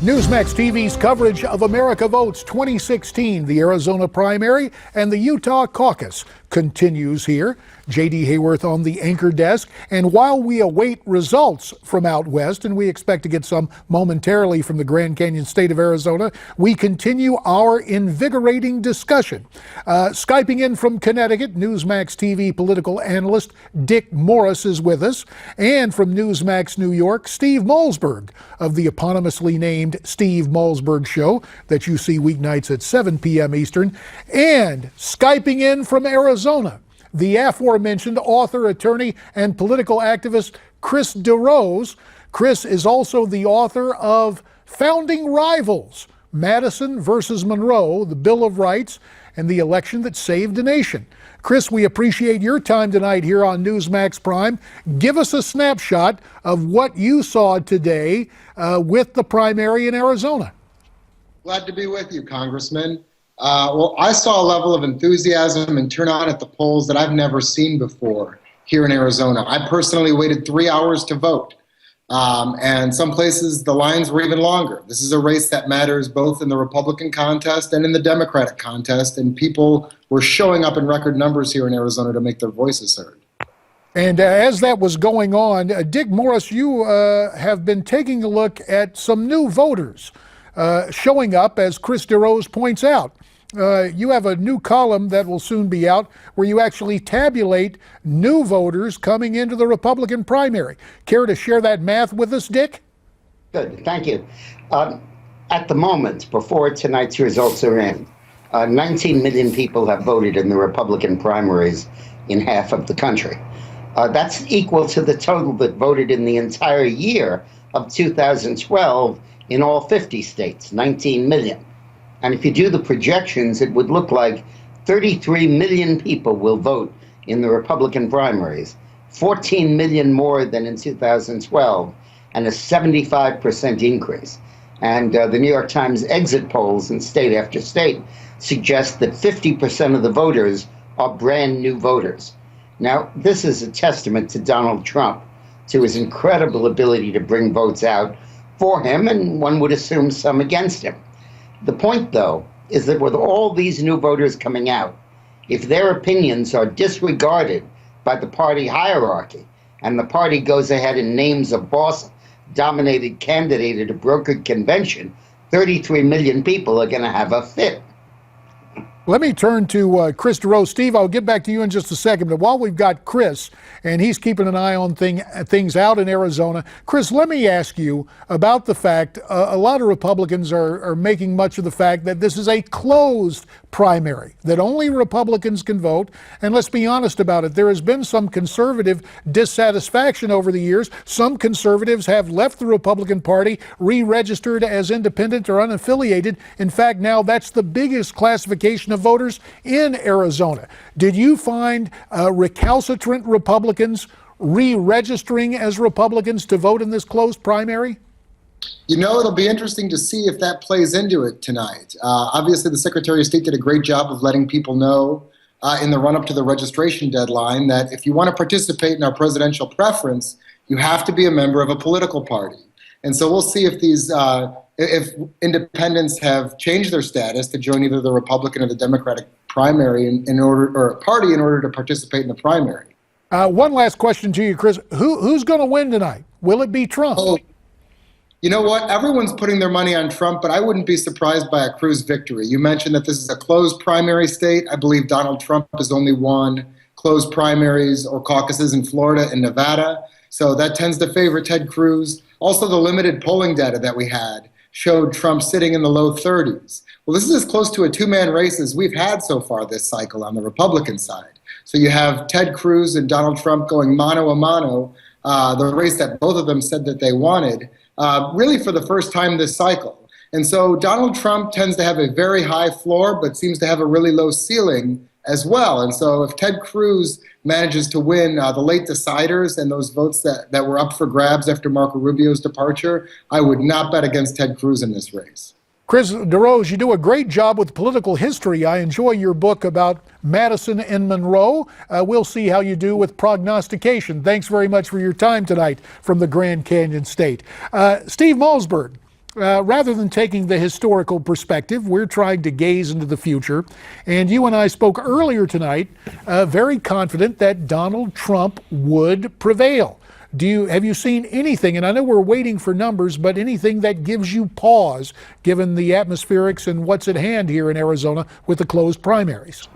Newsmax TV's coverage of America Votes 2016, the Arizona primary and the Utah caucus continues here. J.D. Hayworth on the anchor desk. And while we await results from out west, and we expect to get some momentarily from the Grand Canyon state of Arizona, we continue our invigorating discussion. Skyping in from Connecticut, Newsmax TV political analyst Dick Morris is with us. And from Newsmax New York, Steve Malzberg of the eponymously named Steve Malzberg Show that you see weeknights at 7 p.m. Eastern. And Skyping in from Arizona, the aforementioned author, attorney, and political activist Chris DeRose. Chris is also the author of Founding Rivals, Madison versus Monroe, the Bill of Rights, and the Election That Saved a Nation. Chris, we appreciate your time tonight here on Newsmax Prime. Give us a snapshot of what you saw today with the primary in Arizona. Glad to be with you, Congressman. Well, I saw a level of enthusiasm and turnout at the polls that I've never seen before here in Arizona. I personally waited 3 hours to vote, and some places the lines were even longer. This is a race that matters both in the Republican contest and in the Democratic contest, and people were showing up in record numbers here in Arizona to make their voices heard. And as that was going on, Dick Morris, you have been taking a look at some new voters showing up, as Chris DeRose points out. You have a new column that will soon be out where you actually tabulate new voters coming into the Republican primary. Care to share that math with us, Dick? Good, thank you. At the moment, before tonight's results are in, 19 million people have voted in the Republican primaries in half of the country. That's equal to the total that voted in the entire year of 2012 in all 50 states, 19 million. And if you do the projections, it would look like 33 million people will vote in the Republican primaries, 14 million more than in 2012, and a 75% increase. And the New York Times exit polls in state after state suggest that 50% of the voters are brand new voters. Now, this is a testament to Donald Trump, to his incredible ability to bring votes out for him, and one would assume some against him. The point, though, is that with all these new voters coming out, if their opinions are disregarded by the party hierarchy, and the party goes ahead and names a boss-dominated candidate at a brokered convention, 33 million people are going to have a fit. Let me turn to Chris DeRose. Steve, I'll get back to you in just a second, but while we've got Chris, and he's keeping an eye on things out in Arizona, Chris, let me ask you about the fact a lot of Republicans are making much of the fact that this is a closed primary, that only Republicans can vote. And let's be honest about it, there has been some conservative dissatisfaction over the years. Some conservatives have left the Republican Party, re-registered as independent or unaffiliated. In fact, now that's the biggest classification of voters in Arizona. Did you find recalcitrant Republicans re-registering as Republicans to vote in this closed primary? You know, it'll be interesting to see if that plays into it tonight. Obviously, the Secretary of State did a great job of letting people know in the run-up to the registration deadline that if you want to participate in our presidential preference, you have to be a member of a political party. And so we'll see if these if independents have changed their status to join either the Republican or the Democratic primary in order, or party in order to participate in the primary. One last question to you, Chris. Who's going to win tonight? Will it be Trump? Oh, you know what? Everyone's putting their money on Trump, but I wouldn't be surprised by a Cruz victory. You mentioned that this is a closed primary state. I believe Donald Trump has only won closed primaries or caucuses in Florida and Nevada, so that tends to favor Ted Cruz. Also, the limited polling data that we had showed Trump sitting in the low 30s. Well, this is as close to a two-man race as we've had so far this cycle on the Republican side. So you have Ted Cruz and Donald Trump going mano a mano, the race that both of them said that they wanted, really for the first time this cycle. And so Donald Trump tends to have a very high floor, but seems to have a really low ceiling as well. And so if Ted Cruz manages to win the late deciders and those votes that were up for grabs after Marco Rubio's departure, I would not bet against Ted Cruz in this race. Chris DeRose, you do a great job with political history. I enjoy your book about Madison and Monroe. We'll see how you do with prognostication. Thanks very much for your time tonight from the Grand Canyon State. Steve Malzberg, rather than taking the historical perspective, we're trying to gaze into the future. And you and I spoke earlier tonight, very confident that Donald Trump would prevail. Have you seen anything, and I know we're waiting for numbers, but anything that gives you pause, given the atmospherics and what's at hand here in Arizona with the closed primaries?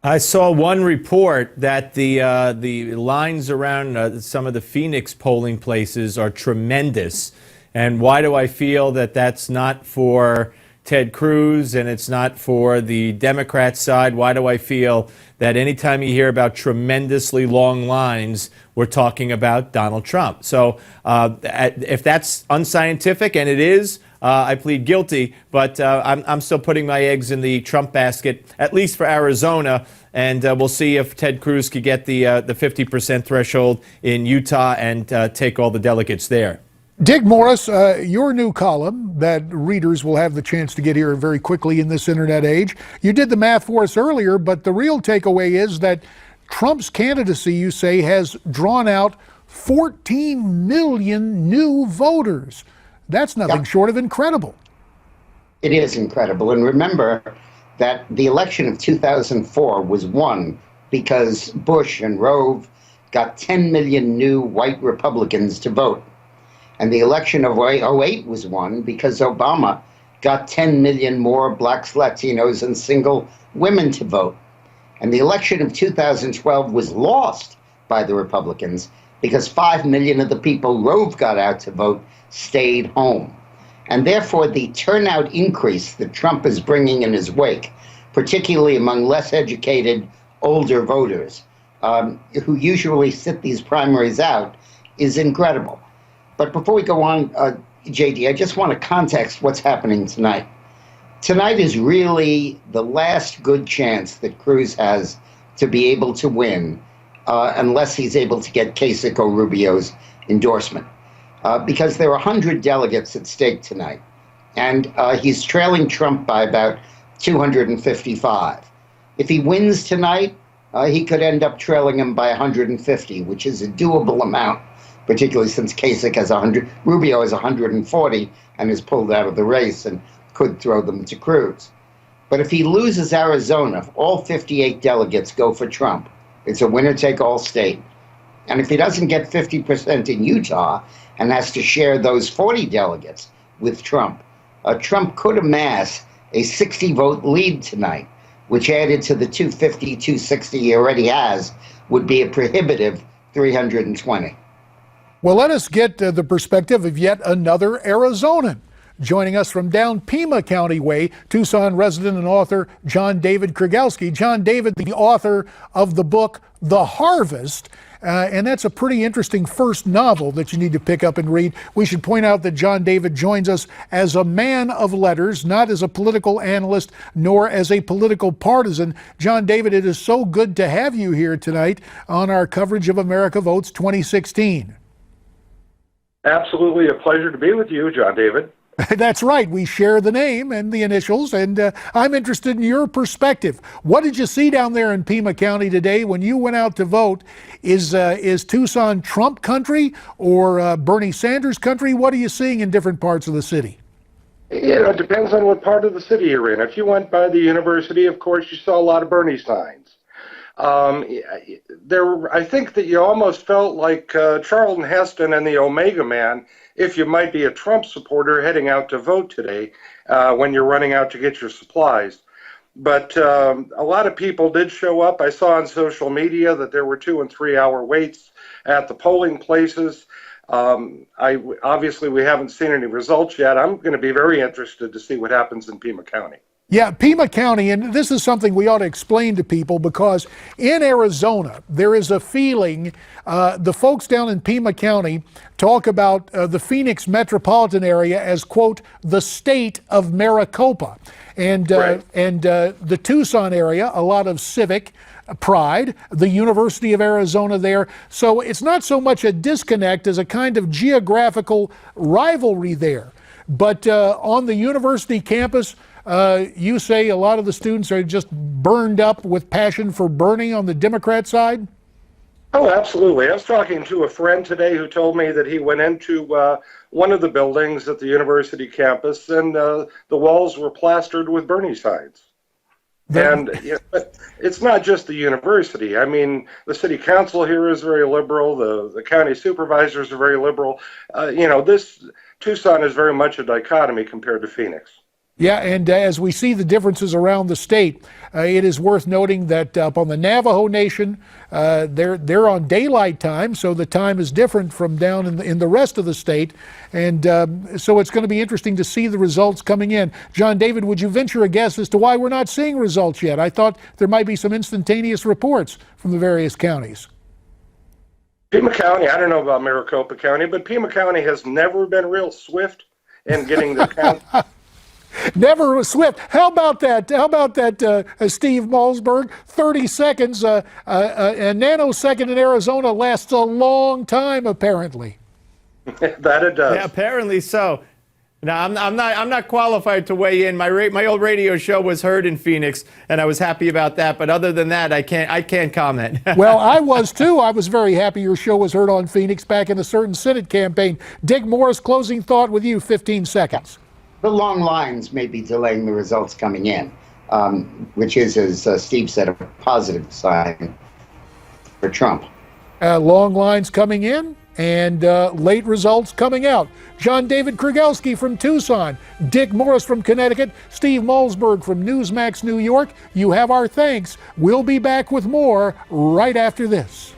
I saw one report that the lines around some of the Phoenix polling places are tremendous. And why do I feel that that's not for Ted Cruz and it's not for the Democrat side? Why do I feel that anytime you hear about tremendously long lines, we're talking about Donald Trump? So if that's unscientific, and it is, I plead guilty, but I'm still putting my eggs in the Trump basket, at least for Arizona, and we'll see if Ted Cruz could get the 50% threshold in Utah and take all the delegates there. Dick Morris, your new column that readers will have the chance to get here very quickly in this internet age. You did the math for us earlier, but the real takeaway is that Trump's candidacy, you say, has drawn out 14 million new voters. That's nothing short of incredible. It is incredible. And remember that the election of 2004 was won because Bush and Rove got 10 million new white Republicans to vote. And the election of 2008 was won because Obama got 10 million more blacks, Latinos, and single women to vote. And the election of 2012 was lost by the Republicans because 5 million of the people Rove got out to vote stayed home. And therefore, the turnout increase that Trump is bringing in his wake, particularly among less educated, older voters, who usually sit these primaries out, is incredible. But before we go on, JD, I just want to context what's happening tonight. Tonight is really the last good chance that Cruz has to be able to win, unless he's able to get Kasich or Rubio's endorsement. Because there are 100 delegates at stake tonight. And he's trailing Trump by about 255. If he wins tonight, he could end up trailing him by 150, which is a doable amount, particularly since Kasich has 100, Rubio has 140 and is pulled out of the race and could throw them to Cruz. But if he loses Arizona, if all 58 delegates go for Trump, it's a winner-take-all state. And if he doesn't get 50% in Utah and has to share those 40 delegates with Trump, Trump could amass a 60-vote lead tonight, which added to the 250, 260 he already has, would be a prohibitive 320. Well, let us get the perspective of yet another Arizonan. Joining us from down Pima County way, Tucson resident and author John David Krygelski. John David, the author of the book The Harvest, and that's a pretty interesting first novel that you need to pick up and read. We should point out that John David joins us as a man of letters, not as a political analyst, nor as a political partisan. John David, it is so good to have you here tonight on our coverage of America Votes 2016. Absolutely a pleasure to be with you, John David. That's right. We share the name and the initials, and I'm interested in your perspective. What did you see down there in Pima County today when you went out to vote? Is Tucson Trump country or Bernie Sanders country? What are you seeing in different parts of the city? You know, it depends on what part of the city you're in. If you went by the university, of course, you saw a lot of Bernie signs. I think that you almost felt like Charlton Heston and the Omega Man, if you might be a Trump supporter heading out to vote today when you're running out to get your supplies. But a lot of people did show up. I saw on social media that there were 2 and 3 hour waits at the polling places. Obviously, we haven't seen any results yet. I'm going to be very interested to see what happens in Pima County. Yeah, Pima County, and this is something we ought to explain to people, because in Arizona, there is a feeling, the folks down in Pima County talk about the Phoenix metropolitan area as, quote, the state of Maricopa. And, right. The Tucson area, a lot of civic pride, the University of Arizona there. So it's not so much a disconnect as a kind of geographical rivalry there. But on the university campus, you say a lot of the students are just burned up with passion for Bernie on the Democrat side? Oh, absolutely. I was talking to a friend today who told me that he went into one of the buildings at the university campus, and the walls were plastered with Bernie signs. And but it's not just the university. I mean, the city council here is very liberal. The county supervisors are very liberal. This Tucson is very much a dichotomy compared to Phoenix. Yeah, and as we see the differences around the state, it is worth noting that up on the Navajo Nation, they're on daylight time, so the time is different from down in the rest of the state, and so it's going to be interesting to see the results coming in. John David, would you venture a guess as to why we're not seeing results yet? I thought there might be some instantaneous reports from the various counties. Pima County, I don't know about Maricopa County, but Pima County has never been real swift in getting the county. Never swift. How about that? Steve Malzberg? 30 seconds. A nanosecond in Arizona lasts a long time, apparently. That it does. Yeah, apparently so. Now, I'm not qualified to weigh in. My old radio show was heard in Phoenix, and I was happy about that. But other than that, I can't comment. Well, I was too. I was very happy your show was heard on Phoenix back in a certain Senate campaign. Dick Morris, closing thought with you. 15 seconds. The long lines may be delaying the results coming in, which is, as Steve said, a positive sign for Trump. Long lines coming in and late results coming out. John David Krygelski from Tucson, Dick Morris from Connecticut, Steve Malzberg from Newsmax, New York. You have our thanks. We'll be back with more right after this.